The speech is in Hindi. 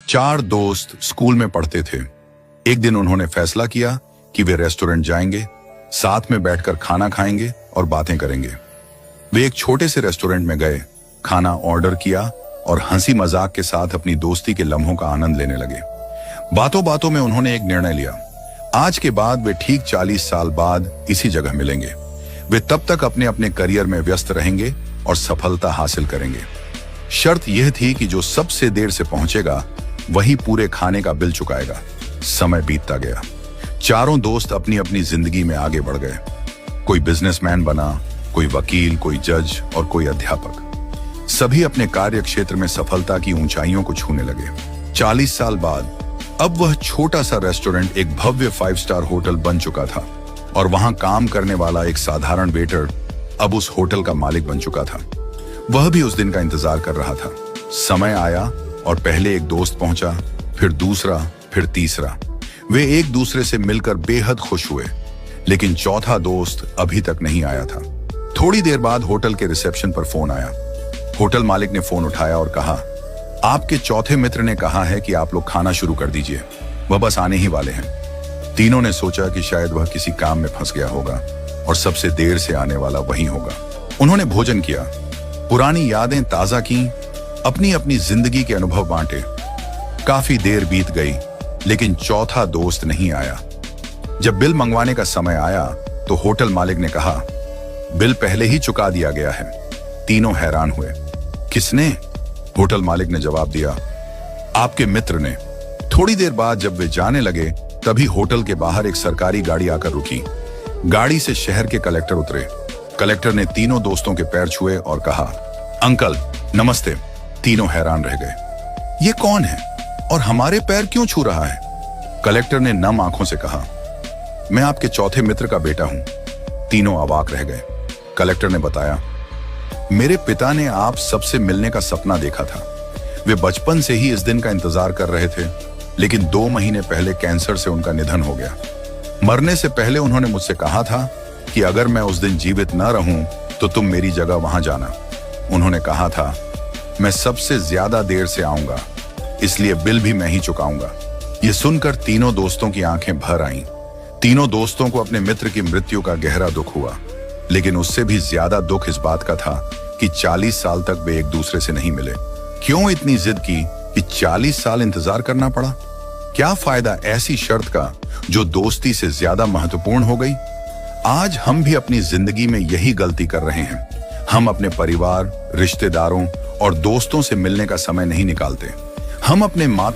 चार दोस्त स्कूल में पढ़ते थे। एक दिन उन्होंने फैसला किया कि वे रेस्टोरेंट जाएंगे, साथ में बैठकर खाना खाएंगे और बातें करेंगे। वे एक छोटे से रेस्टोरेंट में गए, खाना ऑर्डर किया और हंसी मजाक के साथ अपनी दोस्ती के लम्हों का आनंद लेने लगे। बातों बातों में उन्होंने एक निर्णय लिया। आज के बाद वे ठीक 40 साल बाद इसी जगह मिलेंगे। वे तब तक अपने अपने करियर में व्यस्त रहेंगे और सफलता हासिल करेंगे। शर्त यह थी कि जो सबसे देर से पहुंचेगा वही पूरे खाने का बिल चुकाएगा। समय बीतता गया। चारों दोस्त अपनी अपनी जिंदगी में आगे बढ़ गए। कोई बिजनेसमैन बना, कोई वकील, कोई जज और कोई अध्यापक। सभी अपने कार्य क्षेत्र में सफलता की ऊंचाइयों को छूने लगे। 40 साल बाद अब वह छोटा सा रेस्टोरेंट एक भव्य 5 स्टार होटल बन चुका था और वहां काम करने वाला एक साधारण वेटर अब उस होटल का मालिक बन चुका था। वह भी उस दिन का इंतजार कर रहा था। समय आया और पहले एक दोस्त पहुंचा, फिर दूसरा, फिर तीसरा। वे एक दूसरे से मिलकर बेहद खुश हुए, लेकिन चौथा दोस्त अभी तक नहीं आया था। थोड़ी देर बाद होटल के रिसेप्शन पर फोन आया। होटल मालिक ने फोन उठाया और कहा, आपके चौथे मित्र ने कहा है कि आप लोग खाना शुरू कर दीजिए, वह बस आने ही वाले हैं। तीनों ने सोचा कि शायद वह किसी काम में फंस गया होगा और सबसे देर से आने वाला वही होगा। उन्होंने भोजन किया, पुरानी यादें ताजा की, अपनी अपनी जिंदगी के अनुभव बांटे। काफी देर बीत गई, लेकिन चौथा दोस्त नहीं आया। जब बिल मंगवाने का समय आया तो होटल मालिक ने कहा, बिल पहले ही चुका दिया गया है। तीनों हैरान हुए। किसने? होटल मालिक ने जवाब दिया, आपके मित्र ने। थोड़ी देर बाद जब वे जाने लगे तभी होटल के बाहर एक सरकारी गाड़ी आकर रुकी। गाड़ी से शहर के कलेक्टर उतरे। कलेक्टर ने तीनों दोस्तों के पैर छुए और कहा, अंकल नमस्ते। तीनों हैरान रह गए। ये कौन है और हमारे पैर क्यों छू रहा है? कलेक्टर ने नम आंखों से कहा, मैं आपके चौथे मित्र का बेटा हूं। तीनों अवाक रह गए। कलेक्टर ने बताया, मेरे पिता ने आप सबसे मिलने का सपना देखा था। वे बचपन से ही इस दिन का इंतजार कर रहे थे, लेकिन 2 महीने पहले कैंसर से उनका निधन हो गया। मरने से पहले उन्होंने मुझसे कहा था कि अगर मैं उस दिन जीवित न रहूं तो तुम मेरी जगह वहां जाना। उन्होंने कहा था, मैं सबसे ज्यादा देर से आऊंगा, इसलिए बिल भी मैं ही चुकाऊंगा। यह सुनकर तीनों दोस्तों की आंखें भर आईं। तीनों दोस्तों को अपने मित्र की मृत्यु का गहरा दुख हुआ, लेकिन उससे भी ज्यादा दुख इस बात का था कि 40 साल तक वे एक दूसरे से नहीं मिले। क्यों इतनी जिद की कि 40 साल इंतजार करना पड़ा? क्या फायदा ऐसी शर्त का जो दोस्ती से ज्यादा महत्वपूर्ण हो गई? आज हम भी अपनी जिंदगी में यही गलती कर रहे हैं। हम अपने परिवार, रिश्तेदारों और दोस्तों से मिलने का समय नहीं निकालते। हम अपने माता